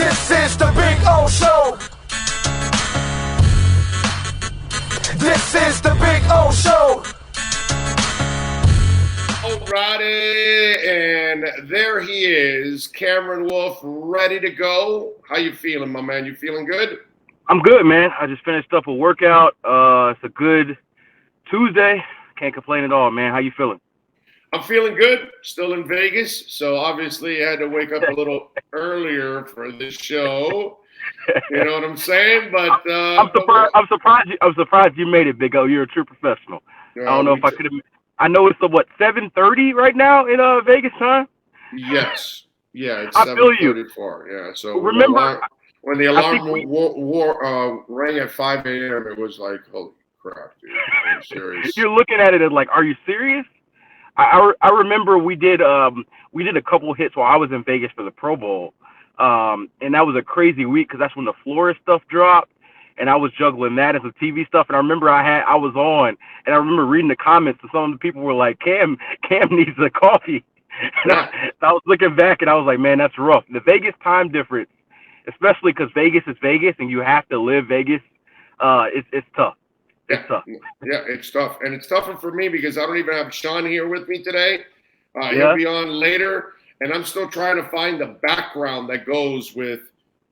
This is the Big O Show. This is the Big O Show. Alrighty, and there he is, Cameron Wolfe, ready to go. How you feeling, my man? You feeling good? I'm good, man. I just finished up a workout. It's a good Tuesday. Can't complain at all, man. How you feeling? I'm feeling good. Still in Vegas, so obviously I had to wake up a little earlier for this show. You know what I'm saying? But I'm surprised you made it, Big O. You're a true professional. I don't know if I could have. I know it's 7:30 right now in Vegas time. Yes. Yeah, it's 7:34. Yeah. So remember when the alarm rang at 5 a.m., it was like, holy crap, dude. I'm serious. You're looking at it as like, are you serious? I remember we did a couple hits while I was in Vegas for the Pro Bowl, and that was a crazy week because that's when the Flores stuff dropped, and I was juggling that and some TV stuff. And I remember I was on, and I remember reading the comments, and some of the people were like, Cam needs a coffee. And I was looking back, and I was like, man, that's rough. The Vegas time difference, especially because Vegas is Vegas, and you have to live Vegas. It's tough. It's tough. Yeah, it's tough. And it's tougher for me because I don't even have Sean here with me today. He'll be on later. And I'm still trying to find the background that goes with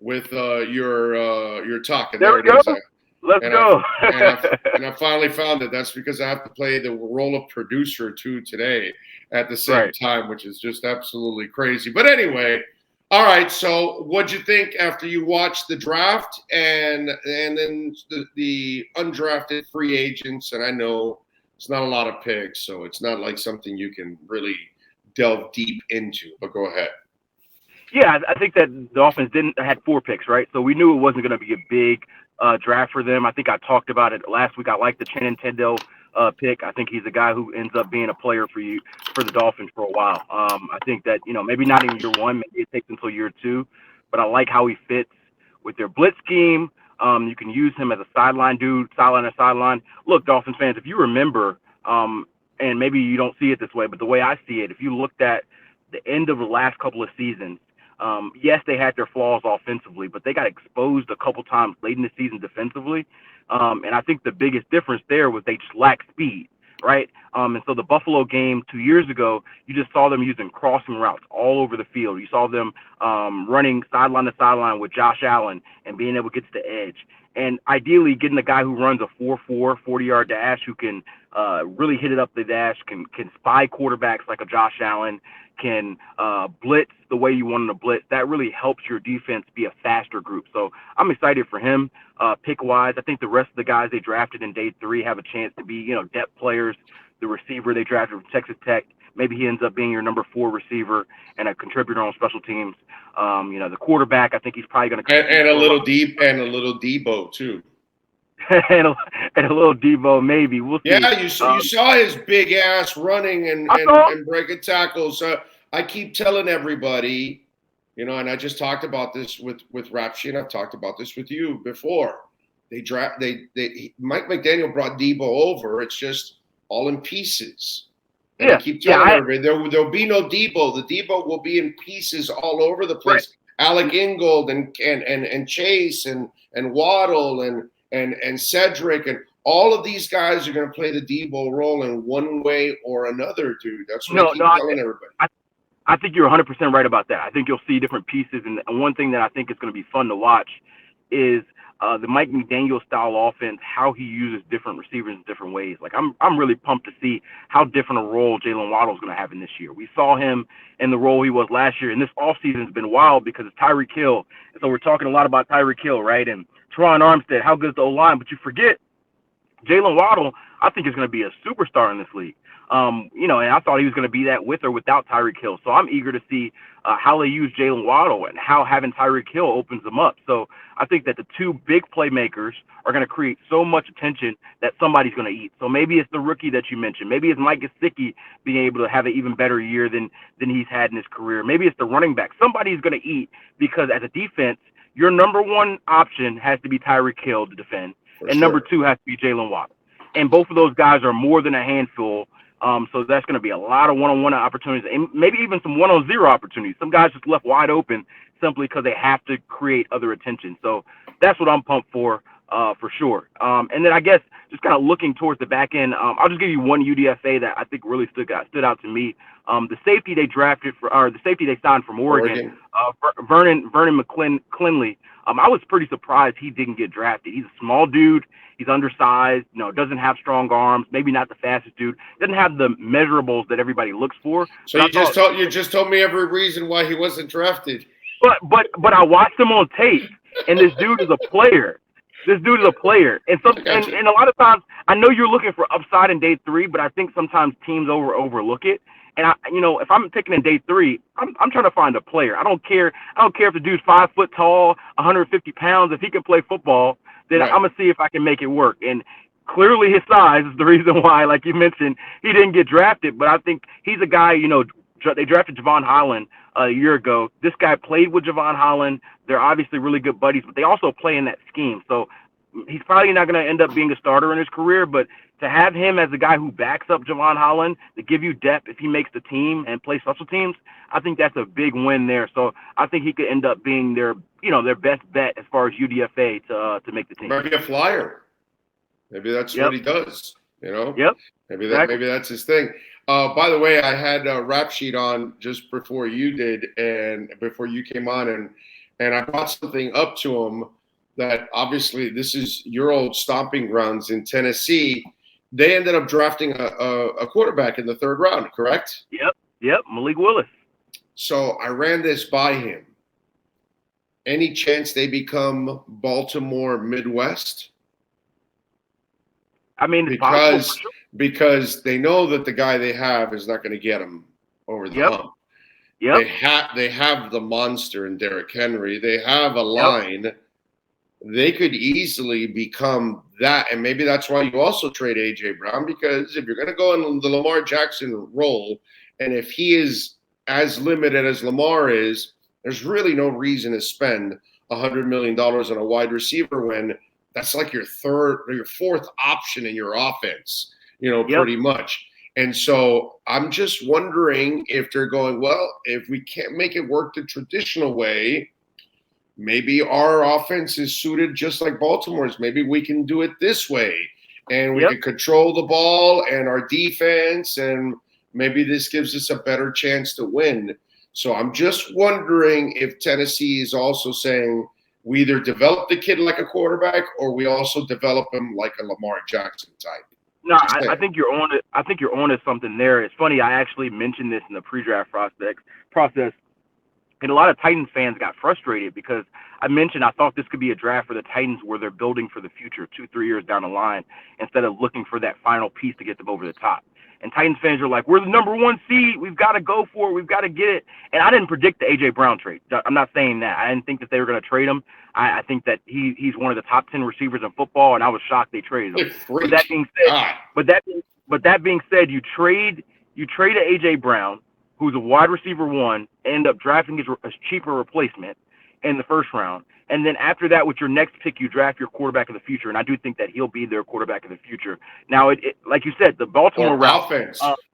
your talk. And there we go. Let's go. And I finally found it. That's because I have to play the role of producer too today at the same time, which is just absolutely crazy. But anyway, all right. So what'd you think after you watched the draft and then the undrafted free agents? And I know it's not a lot of picks, so it's not like something you can really delve deep into. But go ahead. Yeah, I think that the Dolphins had 4 picks, right? So we knew it wasn't going to be a big draft for them. I think I talked about it last week. I like the Nintendo pick. I think he's a guy who ends up being a player for the Dolphins for a while. I think that, maybe not in year 1, maybe it takes until year 2, but I like how he fits with their blitz scheme. You can use him as a sideline dude, sideline to sideline. Look, Dolphins fans, if you remember, and maybe you don't see it this way, but the way I see it, if you looked at the end of the last couple of seasons, yes, they had their flaws offensively, but they got exposed a couple times late in the season defensively. And I think the biggest difference there was they just lacked speed, right? And so the Buffalo game 2 years ago, you just saw them using crossing routes all over the field. You saw them running sideline to sideline with Josh Allen and being able to get to the edge. And ideally getting a guy who runs a 4.4 40-yard dash who can really hit it up the dash, can spy quarterbacks like a Josh Allen, can blitz the way you want him to blitz. That really helps your defense be a faster group. So I'm excited for him pick-wise. I think the rest of the guys they drafted in day 3 have a chance to be, depth players. The receiver they drafted from Texas Tech, maybe he ends up being your number 4 receiver and a contributor on special teams. The quarterback, I think he's probably going to and a little Debo too. and a little Debo, maybe. We'll see. Yeah, you saw his big ass running and breaking tackles. I keep telling everybody, and I just talked about this with Rapshi, and I've talked about this with you before. Mike McDaniel brought Debo over. It's just all in pieces. And I keep telling everybody there'll be no Debo. The Debo will be in pieces all over the place. Right. Alec Ingold and Chase and Waddle and Cedric and all of these guys are going to play the Debo role in one way or another, dude. That's what I keep telling everybody. I think you're 100% right about that. I think you'll see different pieces. And one thing that I think is going to be fun to watch is the Mike McDaniel style offense, how he uses different receivers in different ways. Like I'm really pumped to see how different a role Jalen Waddle is going to have in this year. We saw him in the role he was last year, and this offseason has been wild because it's Tyreek Hill. And so we're talking a lot about Tyreek Hill, right? And Teron Armstead, how good is the O-line? But you forget Jalen Waddle, I think, is going to be a superstar in this league. And I thought he was going to be that with or without Tyreek Hill. So I'm eager to see how they use Jalen Waddle and how having Tyreek Hill opens them up. So I think that the 2 big playmakers are going to create so much attention that somebody's going to eat. So maybe it's the rookie that you mentioned. Maybe it's Mike Gesicki being able to have an even better year than he's had in his career. Maybe it's the running back. Somebody's going to eat because as a defense, your number 1 option has to be Tyreek Hill to defend, and number 2 has to be Jalen Waddle. And both of those guys are more than a handful. So that's going to be a lot of one-on-one opportunities and maybe even some 1-on-0 opportunities. Some guys just left wide open. simply because they have to create other attention. So that's what I'm pumped for sure. And then I guess just kind of looking towards the back end, I'll just give you one UDFA that I think really stood out to me. The safety they signed from Oregon. Vernon McClinley. I was pretty surprised he didn't get drafted. He's a small dude. He's undersized, doesn't have strong arms, maybe not the fastest dude, doesn't have the measurables that everybody looks for. So you just told me every reason why he wasn't drafted. But I watched him on tape, and this dude is a player. And and a lot of times I know you're looking for upside in day 3, but I think sometimes teams overlook it. And if I'm picking in day 3, I'm trying to find a player. I don't care if the dude's 5 foot tall, 150 pounds. If he can play football, then I'm gonna see if I can make it work. And clearly, his size is the reason why, like you mentioned, he didn't get drafted. But I think he's a guy. They drafted Javon Holland a year ago. This guy played with Javon Holland. They're obviously really good buddies, but they also play in that scheme. So he's probably not going to end up being a starter in his career, but to have him as the guy who backs up Javon Holland to give you depth if he makes the team and plays special teams, I think that's a big win there. So I think he could end up being their best bet as far as UDFA to make the team. Maybe a flyer. Maybe that's what he does. Yep. Maybe that's his thing. By the way, I had a rap sheet on just before you did and before you came on, and I brought something up to him that obviously this is your old stomping grounds in Tennessee. They ended up drafting a quarterback in the 3rd round, correct? Yep, Malik Willis. So I ran this by him. Any chance they become Baltimore Midwest? I mean, because they know that the guy they have is not going to get them over the hump. Yep. They have the monster in Derrick Henry. They have a line. Yep. They could easily become that, and maybe that's why you also trade A.J. Brown, because if you're going to go in the Lamar Jackson role, and if he is as limited as Lamar is, there's really no reason to spend $100 million on a wide receiver when that's like your 3rd or your 4th option in your offense, pretty much. And so I'm just wondering if they're going, well, if we can't make it work the traditional way, maybe our offense is suited just like Baltimore's. Maybe we can do it this way, and we can control the ball and our defense, and maybe this gives us a better chance to win. So I'm just wondering if Tennessee is also saying we either develop the kid like a quarterback or we also develop him like a Lamar Jackson type. No, I think you're on it. I think you're on to something there. It's funny. I actually mentioned this in the pre-draft process. And a lot of Titans fans got frustrated because I mentioned I thought this could be a draft for the Titans where they're building for the future 2-3 years down the line instead of looking for that final piece to get them over the top. And Titans fans are like, we're the number 1 seed. We've got to go for it. We've got to get it. And I didn't predict the A.J. Brown trade. I'm not saying that. I didn't think that they were going to trade him. I think that he's one of the top 10 receivers in football, and I was shocked they traded him. But that being said, you trade a A.J. Brown, who's a wide receiver 1, end up drafting his cheaper replacement in the 1st round. And then after that, with your next pick, you draft your quarterback of the future. And I do think that he'll be their quarterback of the future. Now, it like you said, the Baltimore route.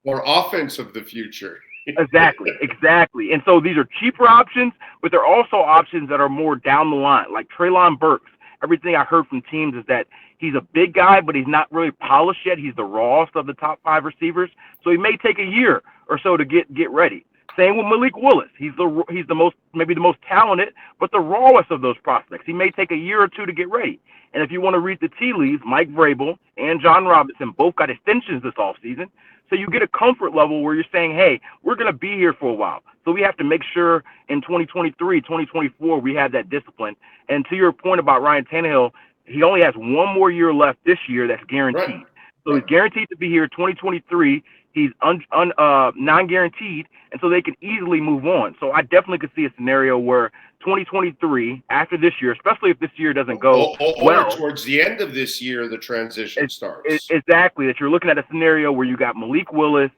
Offense of the future. Exactly. And so these are cheaper options, but they're also options that are more down the line, like Treylon Burks. Everything I heard from teams is that he's a big guy, but he's not really polished yet. He's the rawest of the top 5 receivers. So he may take a year or so to get ready. Same with Malik Willis. He's the most talented, but the rawest of those prospects. He may take a year or 2 to get ready. And if you want to read the tea leaves, Mike Vrabel and John Robinson both got extensions this offseason. So you get a comfort level where you're saying, hey, we're going to be here for a while. So we have to make sure in 2023, 2024, we have that discipline. And to your point about Ryan Tannehill, he only has 1 more year left this year that's guaranteed. Right. So he's guaranteed to be here 2023. He's non-guaranteed, and so they can easily move on. So I definitely could see a scenario where 2023, after this year, especially if this year doesn't go well. Towards the end of this year, the transition starts. Exactly, that you're looking at a scenario where you got Malik Willis,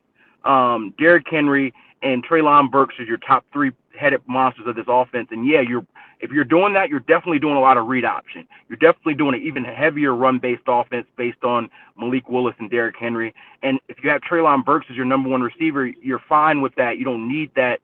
Derrick Henry, and Treylon Burks as your top 3-headed monsters of this offense. And yeah, if you're doing that, you're definitely doing a lot of read option. You're definitely doing an even heavier run-based offense based on Malik Willis and Derrick Henry. And if you have Treylon Burks as your number 1 receiver, you're fine with that. You don't need that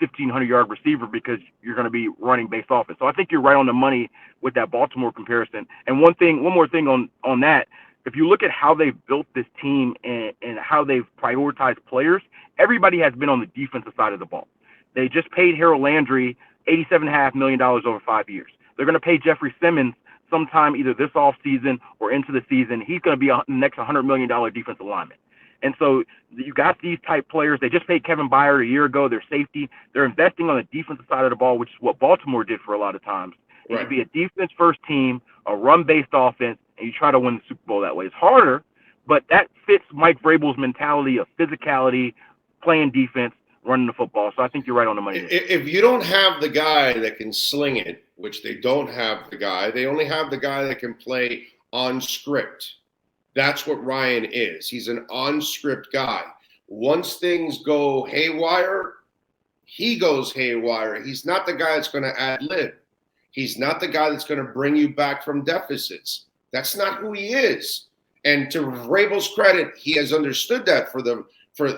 1,500-yard receiver because you're going to be running based offense. So I think you're right on the money with that Baltimore comparison. And one more thing on that, if you look at how they've built this team and how they've prioritized players, everybody has been on the defensive side of the ball. They just paid Harold Landry $87.5 million over 5 years. They're going to pay Jeffrey Simmons sometime either this offseason or into the season. He's going to be the next $100 million defensive lineman. And so you got these type players. They just paid Kevin Byard a year ago, their safety. They're investing on the defensive side of the ball, which is what Baltimore did for a lot of times. Right. You be a defense-first team, a run-based offense, and you try to win the Super Bowl that way. It's harder, but that fits Mike Vrabel's mentality of physicality, playing defense, running the football. So I think you're right on the money. If you don't have the guy that can sling it, which they don't have the guy, they only have the guy that can play on script. That's what Ryan is. He's an on-script guy. Once things go haywire, he goes haywire. He's not the guy that's going to ad-lib. He's not the guy that's going to bring you back from deficits. That's not who he is. And to Vrabel's credit, he has understood that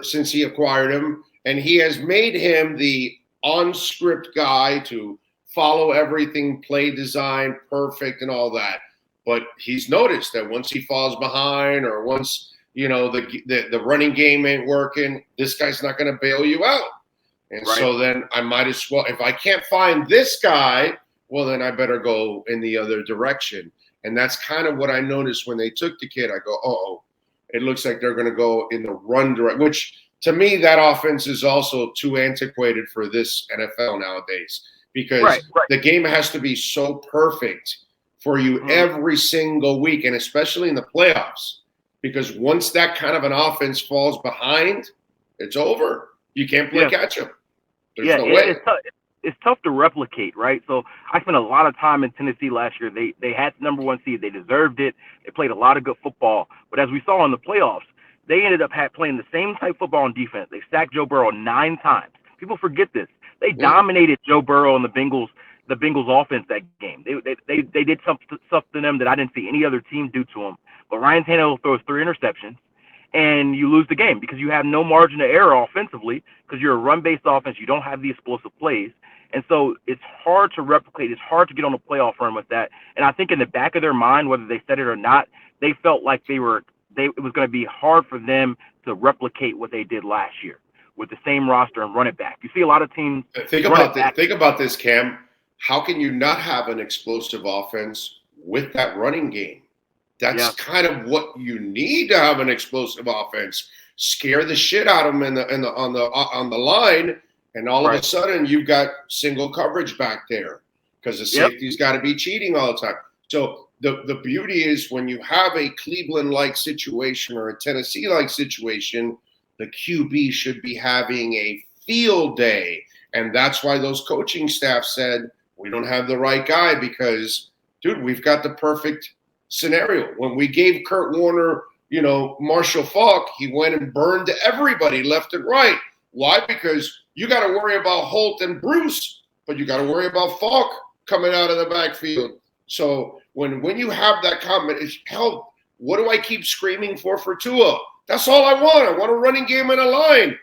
since he acquired him, and he has made him the on-script guy to follow everything, play design, perfect, and all that. But he's noticed that once he falls behind or once, the running game ain't working, this guy's not going to bail you out. And right. So then I might as well, if I can't find this guy, well, then I better go in the other direction. And that's kind of what I noticed when they took the kid. I go, it looks like they're going to go in the run direction, which to me, that offense is also too antiquated for this NFL nowadays because the game has to be so perfect for you every single week, and especially in the playoffs, because once that kind of an offense falls behind, it's over. You can't play catch up. There's no way. It's tough to replicate, right? So I spent a lot of time in Tennessee last year. They had the number one seed. They deserved it. They played a lot of good football. But as we saw in the playoffs, they ended up playing the same type of football on defense. They sacked Joe Burrow 9 times. People forget this. They dominated Joe Burrow and the Bengals offense that game. They did something to them that I didn't see any other team do to them. But Ryan Tannehill throws 3 interceptions, and you lose the game because you have no margin of error offensively because you're a run-based offense. You don't have the explosive plays. And so it's hard to replicate. It's hard to get on a playoff run with that. And I think in the back of their mind, whether they said it or not, they felt like it was going to be hard for them to replicate what they did last year with the same roster and run it back. You see a lot of teams. Think about this, Cam. How can you not have an explosive offense with that running game? That's kind of what you need to have an explosive offense. Scare the shit out of them on the line, and all of a sudden you've got single coverage back there because the safety's got to be cheating all the time. So the beauty is when you have a Cleveland-like situation or a Tennessee-like situation, the QB should be having a field day, and that's why those coaching staff said, we don't have the right guy because, dude, we've got the perfect scenario. When we gave Kurt Warner, Marshall Faulk, he went and burned everybody left and right. Why? Because you got to worry about Holt and Bruce, but you got to worry about Faulk coming out of the backfield. So when you have that combination, hell, what do I keep screaming for Tua? That's all I want. I want a running game and a line.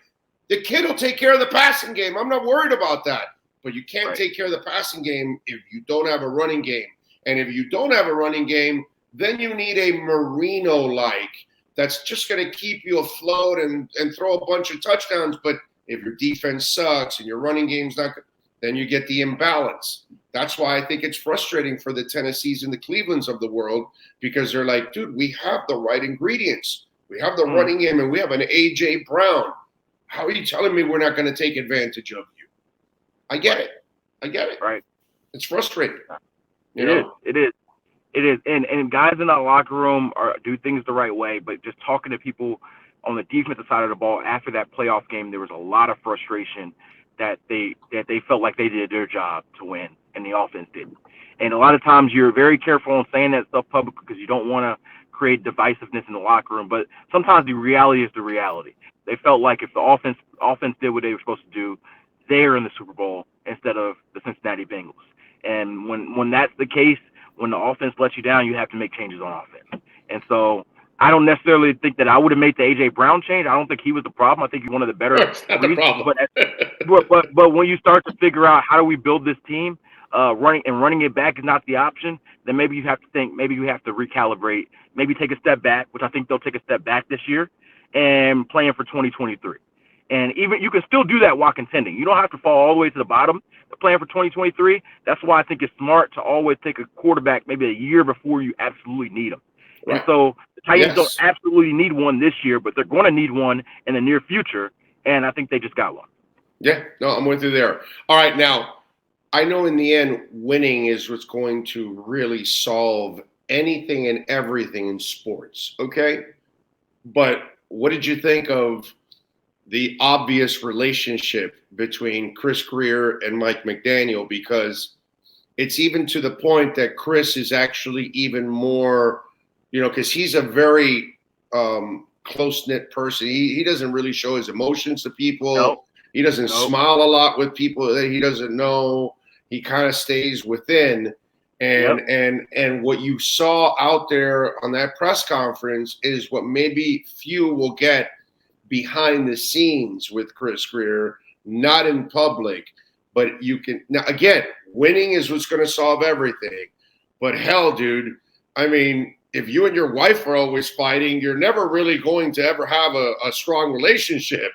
The kid will take care of the passing game. I'm not worried about that. But you can't take care of the passing game if you don't have a running game. And if you don't have a running game, then you need a Marino-like that's just going to keep you afloat and throw a bunch of touchdowns. But if your defense sucks and your running game's not good, then you get the imbalance. That's why I think it's frustrating for the Tennessees and the Clevelands of the world because they're like, dude, we have the right ingredients. We have the running game and we have an A.J. Brown. How are you telling me we're not going to take advantage of you? I get it. Right. It's frustrating. It is. And guys in that locker room do things the right way, but just talking to people on the defensive side of the ball after that playoff game, there was a lot of frustration that they felt like they did their job to win and the offense didn't. And a lot of times you're very careful on saying that stuff publicly because you don't want to create divisiveness in the locker room, but sometimes the reality is the reality. They felt like if the offense did what they were supposed to do, they're in the Super Bowl instead of the Cincinnati Bengals. And when that's the case, when the offense lets you down, you have to make changes on offense. And so I don't necessarily think that I would have made the AJ Brown change. I don't think he was the problem. I think he's one of the better. That's not the problem. But when you start to figure out how do we build this team, running it back is not the option. Then maybe you have to think. Maybe you have to recalibrate. Maybe take a step back, which I think they'll take a step back this year, and plan for 2023. And even you can still do that while contending. You don't have to fall all the way to the bottom. The plan for 2023. That's why I think it's smart to always take a quarterback maybe a year before you absolutely need them. Right. And so the Titans don't absolutely need one this year, but they're going to need one in the near future. And I think they just got one. Yeah, no, I'm with you there. All right, now I know in the end, winning is what's going to really solve anything and everything in sports. Okay, but what did you think of the obvious relationship between Chris Greer and Mike McDaniel? Because it's even to the point that Chris is actually even more, because he's a very close-knit person. He doesn't really show his emotions to people. Nope. He doesn't smile a lot with people that he doesn't know. He kind of stays within. And what you saw out there on that press conference is what maybe few will get behind the scenes with Chris Greer, not in public, but you can now again, winning is what's going to solve everything. But hell, dude, I mean, if you and your wife are always fighting, you're never really going to ever have a strong relationship.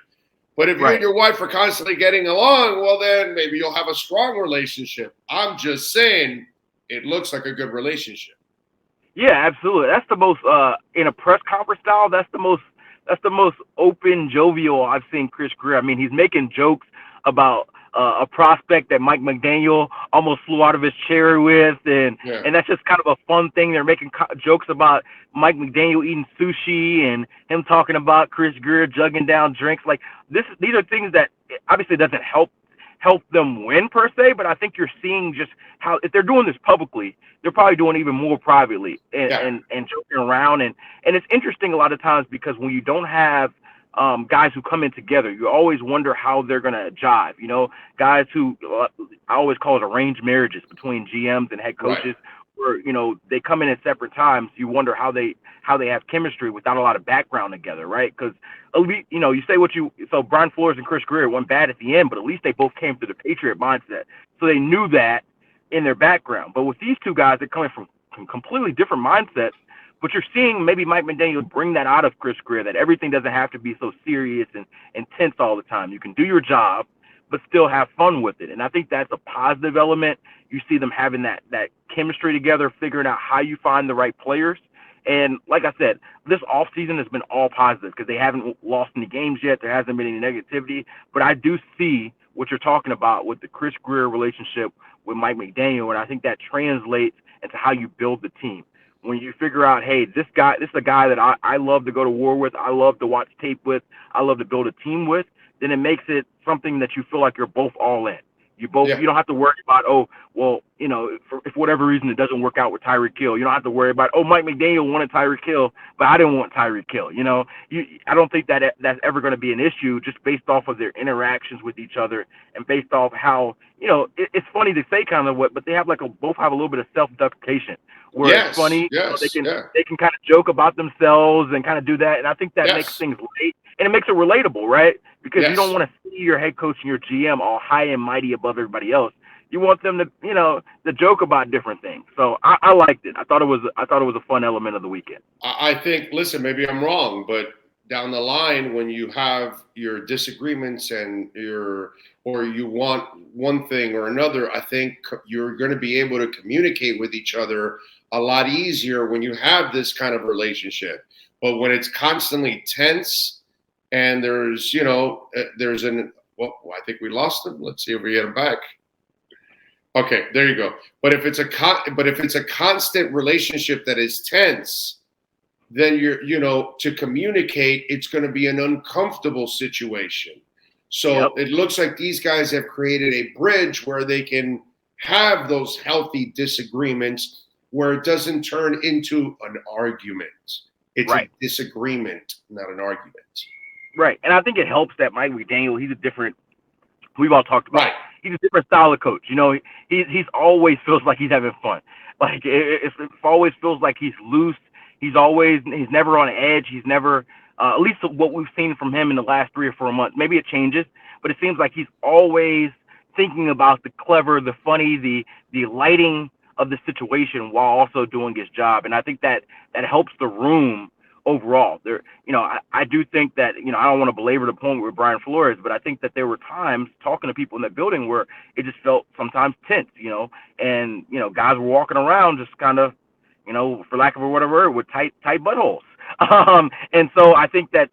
But if you and your wife are constantly getting along, well, then maybe you'll have a strong relationship. I'm just saying it looks like a good relationship. Yeah, absolutely. That's the most in a press conference style, that's the most open, jovial I've seen Chris Greer. I mean, he's making jokes about a prospect that Mike McDaniel almost flew out of his chair with, and that's just kind of a fun thing. They're making jokes about Mike McDaniel eating sushi and him talking about Chris Greer jugging down drinks. Like these are things that obviously doesn't help them win per se, but I think you're seeing just how if they're doing this publicly, they're probably doing even more privately and joking around. And it's interesting a lot of times because when you don't have guys who come in together, you always wonder how they're going to jive. Guys who I always call it arranged marriages between GMs and head coaches, where they come in at separate times. You wonder how they have chemistry without a lot of background together, right? Because you say so Brian Flores and Chris Greer went bad at the end, but at least they both came through the Patriot mindset, so they knew that in their background. But with these two guys, they're coming from completely different mindsets. But you're seeing maybe Mike McDaniel bring that out of Chris Greer, that everything doesn't have to be so serious and intense all the time. You can do your job, but still have fun with it. And I think that's a positive element. You see them having that chemistry together, figuring out how you find the right players. And like I said, this offseason has been all positive because they haven't lost any games yet. There hasn't been any negativity. But I do see what you're talking about with the Chris Greer relationship with Mike McDaniel, and I think that translates into how you build the team. When you figure out, hey, this is a guy that I love to go to war with, I love to watch tape with, I love to build a team with, then it makes it something that you feel like you're both all in. You don't have to worry about, if whatever reason it doesn't work out with Tyreek Hill, you don't have to worry about, Mike McDaniel wanted Tyreek Hill, but I didn't want Tyreek Hill. I don't think that's ever going to be an issue just based off of their interactions with each other and based off how, it's funny to say kind of but they have both have a little bit of self-deprecation where it's funny. They can kind of joke about themselves and kind of do that. And I think that makes things light and it makes it relatable, right? Because you don't want to see your head coach and your GM all high and mighty above everybody else. You want them to, to joke about different things. So I liked it. I thought it was a fun element of the weekend. I think, listen, maybe I'm wrong, but down the line when you have your disagreements and you want one thing or another, I think you're going to be able to communicate with each other a lot easier when you have this kind of relationship. But when it's constantly tense and there's I think we lost him. Let's see if we get him back. Okay, there you go. But if it's a constant relationship that is tense, then to communicate, it's going to be an uncomfortable situation. So It looks like these guys have created a bridge where they can have those healthy disagreements where it doesn't turn into an argument. It's a disagreement, not an argument. Right. And I think it helps that Mike McDaniel, we've all talked about, he's a different style of coach. He's always feels like he's having fun. Like it always feels like he's loose. He's never on edge. He's never, at least what we've seen from him in the last 3 or 4 months. Maybe it changes, but it seems like he's always thinking about the clever, the funny, the lighting of the situation while also doing his job. And I think that helps the room overall. There, I do think that, I don't want to belabor the point with Brian Flores, but I think that there were times talking to people in the building where it just felt sometimes tense, and, guys were walking around just kind of, for lack of a whatever, with tight buttholes. And so I think that,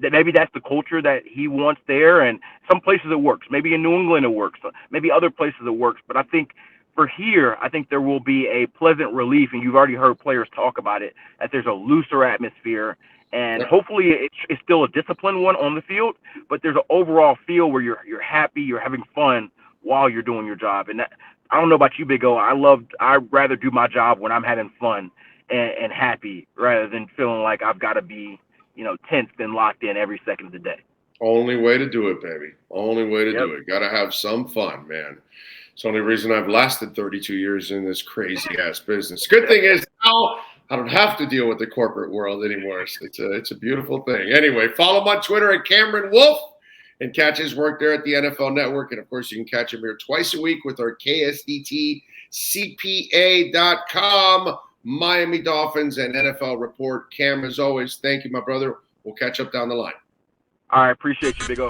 that maybe that's the culture that he wants there, and some places it works. Maybe in New England it works. Maybe other places it works. But I think for here, I think there will be a pleasant relief, and you've already heard players talk about it, that there's a looser atmosphere, and hopefully it's still a disciplined one on the field, but there's an overall feel where you're happy, you're having fun while you're doing your job. And that, I don't know about you, Big O. I'd rather do my job when I'm having fun and happy rather than feeling like I've got to be, tensed and locked in every second of the day. Only way to do it, baby. Only way to do it. Got to have some fun, man. It's the only reason I've lasted 32 years in this crazy-ass business. Good thing is now I don't have to deal with the corporate world anymore. It's a beautiful thing. Anyway, follow him on Twitter at Cameron Wolfe and catch his work there at the NFL Network. And, of course, you can catch him here twice a week with our KSDT CPA.com Miami Dolphins and NFL Report. Cam, as always, thank you, my brother. We'll catch up down the line. All right, appreciate you, Big O.